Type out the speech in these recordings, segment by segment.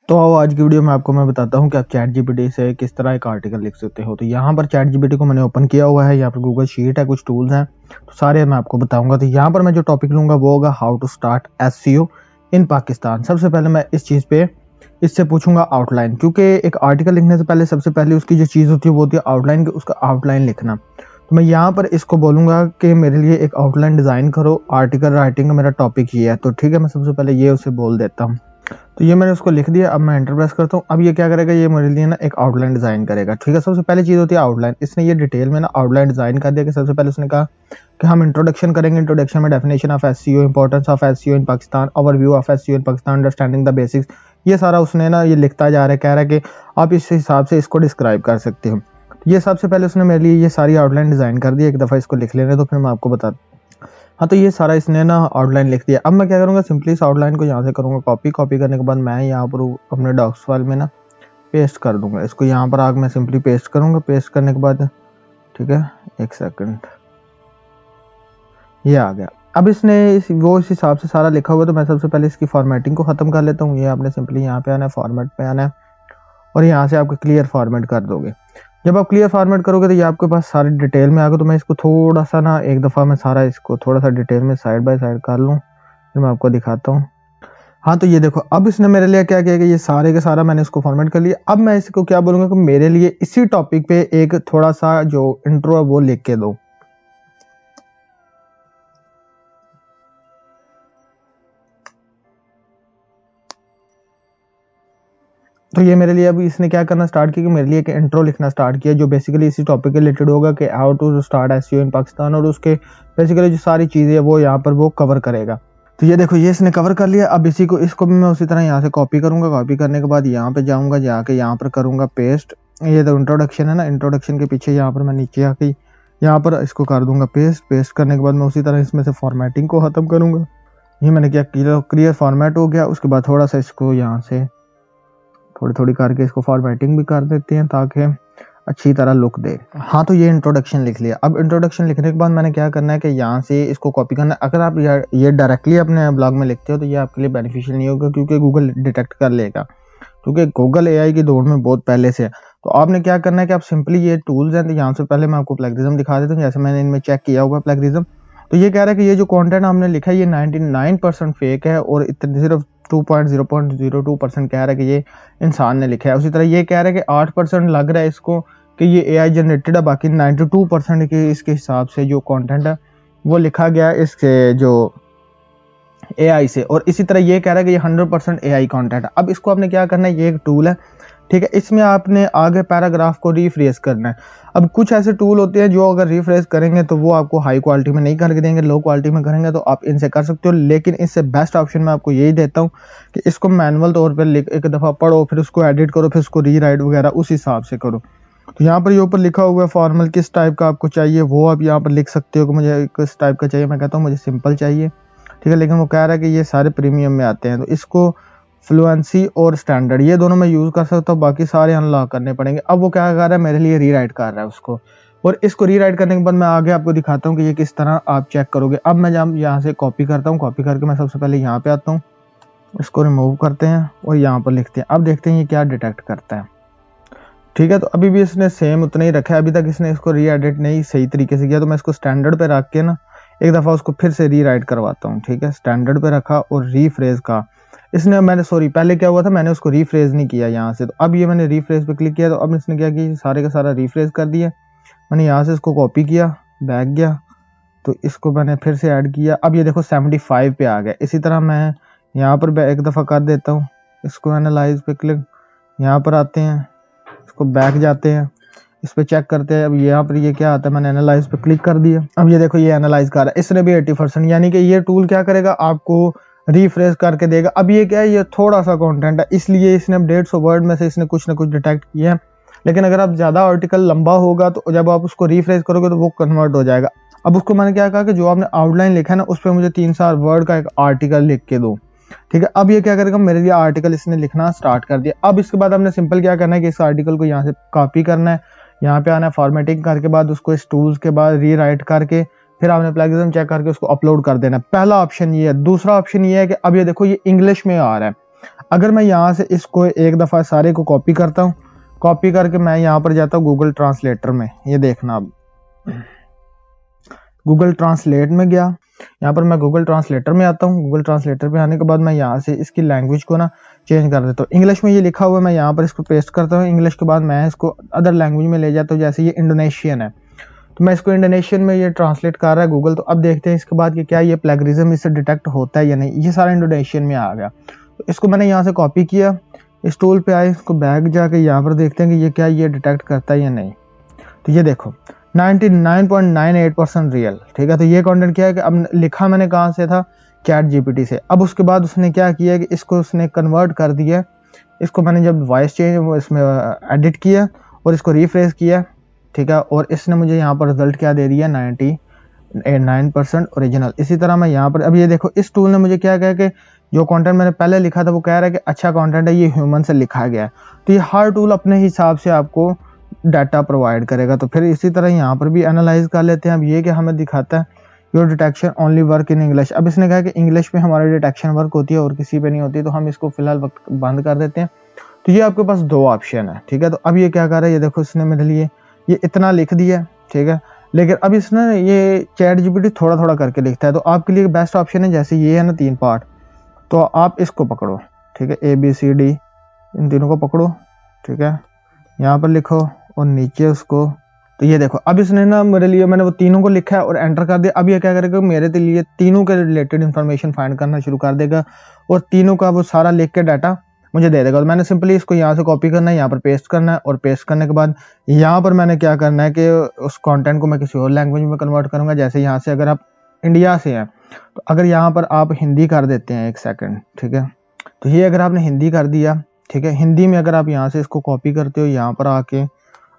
तो आओ आज की वीडियो में आपको मैं बताता हूँ कि आप चैट जीपीटी से किस तरह एक आर्टिकल लिख सकते हो। तो यहाँ पर चैट जीपीटी को मैंने ओपन किया हुआ है, यहाँ पर गूगल शीट है, कुछ टूल्स हैं, तो सारे मैं आपको बताऊंगा। तो यहाँ पर मैं जो टॉपिक लूंगा वो होगा हाउ टू स्टार्ट एसईओ इन पाकिस्तान। सबसे पहले मैं इस चीज़ पे इससे पूछूंगा आउटलाइन, क्योंकि एक आर्टिकल लिखने से पहले सबसे पहले उसकी जो चीज़ होती है वो होती है आउटलाइन, उसका आउटलाइन लिखना। तो मैं यहाँ पर इसको बोलूंगा कि मेरे लिए एक आउटलाइन डिज़ाइन करो, आर्टिकल राइटिंग का मेरा टॉपिक ये है। तो ठीक है, मैं सबसे पहले ये उसे बोल देता हूँ। तो ये मैंने उसको लिख दिया। अब मैं एंटर प्रेस करता हूँ। अब ये क्या करेगा, ये मेरे लिए ना एक आउटलाइन डिजाइन करेगा। ठीक है, सबसे पहले चीज होती है आउटलाइन। इसने ये डिटेल में ना आउटलाइन डिजाइन कर दिया कि सबसे पहले उसने कहा कि हम इंट्रोडक्शन करेंगे। इंट्रोडक्शन में definition of SEO, importance of SEO in Pakistan, overview of SEO in Pakistan, understanding the basics, ये सारा उसने ना ये लिखता जा रहा है, कह रहा है कि आप इस हिसाब से इसको डिस्क्राइब कर सकते हो। ये सबसे पहले उसने मेरे लिए ये सारी आउटलाइन डिजाइन कर दी। एक दफा इसको लिख लेने तो फिर मैं आपको बता। हाँ, तो ये सारा इसने ना आउटलाइन लिख दिया। अब मैं क्या करूँगा, सिंपली इस आउटलाइन को यहाँ से करूँगा कॉपी। कॉपी करने के बाद मैं यहाँ पर अपने डॉक्स फाइल में ना पेस्ट कर दूंगा। इसको यहाँ पर आकर मैं सिंपली पेस्ट करूँगा। पेस्ट करने के बाद ठीक है, एक सेकंड, ये आ गया। अब इसने वो इस हिसाब से सारा लिखा हुआ, तो मैं सबसे पहले इसकी फॉर्मेटिंग को ख़त्म कर लेता हूँ। ये आपने सिंपली यहाँ पे आना है, फॉर्मेट पे आना है और यहाँ से आपको क्लियर फॉर्मेट कर दोगे। जब आप क्लियर फॉर्मेट करोगे तो ये आपके पास सारी डिटेल में आ गया। तो मैं इसको थोड़ा सा ना एक दफ़ा मैं सारा इसको थोड़ा सा डिटेल में साइड बाय साइड कर लूँ, फिर मैं आपको दिखाता हूँ। हाँ, तो ये देखो, अब इसने मेरे लिए क्या किया कि ये सारे का सारा मैंने इसको फॉर्मेट कर लिया। अब मैं इसको क्या बोलूँगा कि मेरे लिए इसी टॉपिक पे एक थोड़ा सा जो इंट्रो है वो लिख के दो। तो ये मेरे लिए अभी इसने क्या करना स्टार्ट किया कि मेरे लिए एक इंट्रो लिखना स्टार्ट किया, जो बेसिकली इसी टॉपिक के रिलेटेड होगा कि हाउ टू स्टार्ट एसईओ इन पाकिस्तान, और उसके बेसिकली जो सारी चीज़ें है वो यहाँ पर वो कवर करेगा। तो ये देखो, ये इसने कवर कर लिया। अब इसको भी मैं उसी तरह यहाँ से कॉपी करूँगा। कॉपी करने के बाद यहाँ पे जाऊँगा, जाके यहाँ पर करूँगा पेस्ट। ये तो इंट्रोडक्शन है ना, इंट्रोडक्शन के पीछे यहाँ पर मैं नीचे आके यहाँ पर इसको कर दूंगा पेस्ट। पेस्ट करने के बाद मैं उसी तरह इसमें से फॉर्मेटिंग को ख़त्म करूँगा। ये मैंने क्या क्लियर फॉर्मेट हो गया। उसके बाद थोड़ा सा इसको यहाँ से थोड़ी थोड़ी करके इसको फॉर्मेटिंग भी कर देते हैं ताकि अच्छी तरह लुक दे। हाँ, तो ये इंट्रोडक्शन लिख लिया। अब इंट्रोडक्शन लिखने के बाद मैंने क्या करना है कि यहाँ से इसको कॉपी करना है। अगर आप ये डायरेक्टली अपने ब्लॉग में लिखते हो तो ये आपके लिए बेनिफिशियल नहीं होगा, क्योंकि गूगल डिटेक्ट कर लेगा, क्योंकि गूगल एआई की दौड़ में बहुत पहले से है। तो आपने क्या करना है कि आप सिंपली ये टूल्स हैं, तो यहाँ से पहले मैं आपको प्लेगरिज्म दिखा देता हूँ। जैसे मैंने इनमें चेक किया हुआ प्लेगरिज्म, तो ये कह रहा है कि ये जो कंटेंट हमने लिखा है ये 99% फेक है और सिर्फ 2.002% कह रहा है कि ये इंसान ने लिखा है। उसी तरह ये कह रहा है कि 8% लग रहा है इसको कि ये एआई जनरेटेड है, बाकी 92% के इसके हिसाब से जो कंटेंट है वो लिखा गया है इसके जो एआई से। और इसी तरह ये कह रहा है कि ये 100% एआई कंटेंट है। अब इसको आपने क्या करना है, ये एक टूल है, ठीक है, इसमें आपने आगे पैराग्राफ को रिफ्रेश करना है। अब कुछ ऐसे टूल होते हैं जो अगर रिफ्रेश करेंगे तो वो आपको हाई क्वालिटी में नहीं करके देंगे, लो क्वालिटी में करेंगे तो आप इनसे कर सकते हो। लेकिन इससे बेस्ट ऑप्शन मैं आपको यही देता हूँ कि इसको मैनुअल तौर पर एक दफ़ा पढ़ो, फिर उसको एडिट करो, फिर उसको रीराइट वगैरह उस हिसाब से करो। तो यहाँ पर ये ऊपर लिखा हुआ है फॉर्मल, किस टाइप का आपको चाहिए वो आप यहाँ पर लिख सकते हो कि मुझे किस टाइप का चाहिए। मैं कहता हूँ मुझे सिंपल चाहिए, ठीक है, लेकिन वो कह रहा है कि ये सारे प्रीमियम में आते हैं, तो इसको फ्लुएंसी और स्टैंडर्ड ये दोनों मैं यूज़ कर सकता हूँ, बाकी सारे अनलॉक करने पड़ेंगे। अब वो क्या कर रहा है, मेरे लिए रीराइट कर रहा है उसको, और इसको रीराइट करने के बाद मैं आगे आपको दिखाता हूँ कि ये किस तरह आप चेक करोगे। अब मैं जब यहाँ से कॉपी करता हूँ, कॉपी करके मैं सबसे पहले यहाँ पे आता हूँ, इसको रिमूव करते हैं और यहाँ पर लिखते हैं। अब देखते हैं ये क्या डिटेक्ट करता है। ठीक है, तो अभी भी इसने सेम उतना ही रखा है, अभी तक इसने इसको री एडिट नहीं सही तरीके से किया। तो मैं इसको स्टैंडर्ड पे रख के ना एक दफ़ा उसको फिर से रीराइट करवाता हूँ। ठीक है, स्टैंडर्ड पे रखा और रीफ्रेज का इसने मैंने पहले क्या हुआ था, मैंने उसको रीफ्रेज नहीं किया यहाँ से। तो अब ये मैंने रीफ्रेज पे क्लिक किया, तो अब इसने क्या किया, सारे का सारा रीफ्रेज कर दिया। मैंने यहाँ से इसको कॉपी किया, बैक गया, तो इसको मैंने फिर से ऐड किया। अब ये देखो 75 पे आ गया। इसी तरह मैं यहाँ पर एक दफ़ा कर देता हूँ, इसको एनालाइज पे क्लिक, यहाँ पर आते हैं, इसको बैक जाते हैं, इस पे चेक करते हैं। अब यहाँ पर ये क्या आता है, मैंने एनालाइज पे क्लिक कर दिया। अब ये देखो ये एनालाइज कर रहा है, इसने भी 80%, यानी कि ये टूल क्या करेगा, आपको रिफ्रेश करके देगा। अब ये क्या है, ये थोड़ा सा कंटेंट है, इसलिए इसने 150 वर्ड में से इसने कुछ ना कुछ डिटेक्ट किया है। लेकिन अगर आप ज़्यादा आर्टिकल लंबा होगा तो जब आप उसको रिफ्रेश करोगे तो वो कन्वर्ट हो जाएगा। अब उसको मैंने क्या कहा कि जो आपने आउटलाइन लिखा है ना उस पर मुझे 3-4 वर्ड का एक आर्टिकल लिख के दो। ठीक है, अब ये क्या करेगा, मेरे लिए आर्टिकल इसने लिखना स्टार्ट कर दिया। अब इसके बाद हमने सिंपल क्या करना है कि इस आर्टिकल को यहाँ से कॉपी करना है, यहाँ पे आना है, फॉर्मेटिंग करके बाद उसको इस टूल्स के बाद रीराइट करके फिर आपने प्लेगरिज्म चेक करके उसको अपलोड कर देना। पहला ऑप्शन ये है। दूसरा ऑप्शन ये है कि अब ये देखो ये इंग्लिश में आ रहा है। अगर मैं यहाँ से इसको एक दफ़ा सारे को कॉपी करता हूँ, कॉपी करके मैं यहाँ पर जाता हूँ गूगल ट्रांसलेटर में, ये देखना अब गूगल ट्रांसलेट में गया, यहाँ पर मैं गूगल ट्रांसलेटर में आता हूँ। गूगल ट्रांसलेटर पे आने के बाद मैं यहाँ से इसकी लैंग्वेज को ना चेंज कर देता हूँ। इंग्लिश में ये लिखा हुआ है, मैं यहाँ पर इसको पेस्ट करता हूँ। इंग्लिश के बाद मैं इसको अदर लैंग्वेज में ले जाता हूँ, जैसे ये इंडोनेशियन है तो मैं इसको इंडोनेशियन में ये ट्रांसलेट कर रहा है गूगल। तो अब देखते हैं इसके बाद कि क्या ये प्लेगरिज्म इससे डिटेक्ट होता है या नहीं। ये सारा इंडोनेशियन में आ गया, तो इसको मैंने यहाँ से कॉपी किया, इस टूल पे आए, इसको बैक जाके यहाँ पर देखते हैं कि ये क्या ये डिटेक्ट करता है या नहीं। तो ये देखो 99.98% रियल, ठीक है। तो ये कंटेंट क्या है कि अब लिखा मैंने कहाँ से था, चैट जीपीटी से। अब उसके बाद उसने क्या किया कि इसको उसने कन्वर्ट कर दिया, इसको मैंने जब वॉइस चेंज वो इसमें एडिट किया और इसको रिफ्रेश किया, ठीक है, और इसने मुझे यहाँ पर रिजल्ट क्या दे दिया 99% ओरिजिनल। इसी तरह मैं यहाँ पर अब ये देखो इस टूल ने मुझे क्या कहा कि जो कंटेंट मैंने पहले लिखा था वो कह रहा है कि अच्छा कंटेंट है, ये ह्यूमन से लिखा गया है। तो ये हर टूल अपने हिसाब से आपको डाटा प्रोवाइड करेगा। तो फिर इसी तरह यहाँ पर भी एनालाइज कर लेते हैं। अब ये कि हमें दिखाता है your detection only work in English. अब इसने कहा कि इंग्लिश में हमारी डिटेक्शन वर्क होती है और किसी पे नहीं होती, तो हम इसको फिलहाल वक्त बंद कर देते हैं। तो ये आपके पास दो ऑप्शन है, ठीक है। तो अब ये क्या कर रहा है, ये देखो इसने मेरे लिए ये इतना लिख दिया, ठीक है, लेकिन अब इसने ये चैट जीपीटी थोड़ा थोड़ा करके लिखता है। तो आपके लिए बेस्ट ऑप्शन है, जैसे ये है ना 3 पार्ट, तो आप इसको पकड़ो, ठीक है, ABCD इन तीनों को पकड़ो, ठीक है, यहाँ पर लिखो और नीचे उसको। तो ये देखो अब इसने ना मेरे लिए मैंने वो तीनों को लिखा है और एंटर कर दिया। अब ये क्या करेगा, मेरे लिए तीनों के रिलेटेड इन्फॉर्मेशन फाइंड करना शुरू कर देगा और तीनों का वो सारा लिख के डाटा मुझे दे देगा। तो मैंने सिंपली इसको यहाँ से कॉपी करना है, यहाँ पर पेस्ट करना है, और पेस्ट करने के बाद यहाँ पर मैंने क्या करना है कि उस कंटेंट को मैं किसी और लैंग्वेज में कन्वर्ट करूँगा। जैसे यहाँ से अगर आप इंडिया से हैं तो अगर यहाँ पर आप हिंदी कर देते हैं, 1 सेकंड, ठीक है, तो ये अगर आपने हिंदी कर दिया, ठीक है, हिंदी में अगर आप यहाँ से इसको कॉपी करते हो, यहाँ पर आके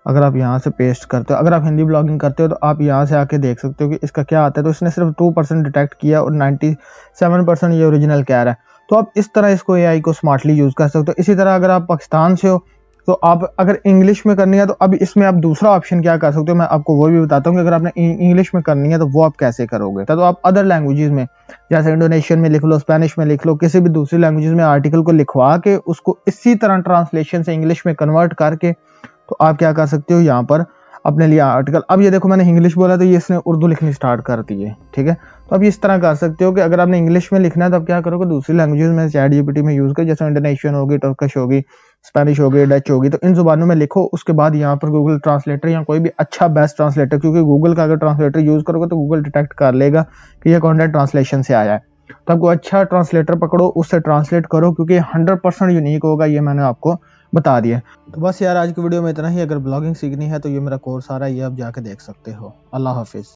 अगर आप यहाँ से पेस्ट करते हो, अगर आप हिंदी ब्लॉगिंग करते हो तो आप यहाँ से आके देख सकते हो कि इसका क्या आता है। तो इसने सिर्फ 2% डिटेक्ट किया और 97% ये ओरिजिनल कह रहा है। तो आप इस तरह इसको AI को स्मार्टली यूज़ कर सकते हो। इसी तरह अगर आप पाकिस्तान से हो तो आप अगर इंग्लिश में करनी है तो अब इसमें आप दूसरा ऑप्शन क्या कर सकते हो, मैं आपको वो भी बताता हूँ कि अगर आपने इंग्लिश में करनी है तो वो आप कैसे करोगे। तो आप अदर लैंग्वेजेस में जैसे इंडोनेशियन में लिख लो, स्पेनिश में लिख लो, किसी भी दूसरी लैंग्वेजेस में आर्टिकल को लिखवा के उसको इसी तरह ट्रांसलेशन से इंग्लिश में कन्वर्ट करके तो आप क्या कर सकते हो यहाँ पर अपने लिए आर्टिकल। अब ये देखो मैंने इंग्लिश बोला तो ये इसने उर्दू लिखनी स्टार्ट कर दी है, ठीक है। तो अब इस तरह कर सकते हो कि अगर आपने इंग्लिश में लिखना है तो आप क्या करोगे, दूसरी लैंग्वेजेस में चैट जीपीटी में यूज़ कर, जैसे इंडोनेशियन होगी, टर्किश होगी, स्पेनिश होगी, डच होगी, तो इन जुबानों में लिखो। उसके बाद यहाँ पर गूगल ट्रांसलेटर या कोई भी अच्छा बेस्ट ट्रांसलेटर, क्योंकि गूगल का अगर ट्रांसलेटर यूज़ करोगे तो गूगल डिटेक्ट कर लेगा कि ये कॉन्टेंट ट्रांसलेशन से आया है। तो आपको अच्छा ट्रांसलेटर पकड़ो, उससे ट्रांसलेट करो, क्योंकि 100% यूनिक होगा, ये मैंने आपको बता दिया। तो बस यार आज की वीडियो में इतना ही। अगर ब्लॉगिंग सीखनी है तो ये मेरा कोर्स आ रहा है, ये आप जाके देख सकते हो। अल्लाह हाफिज़।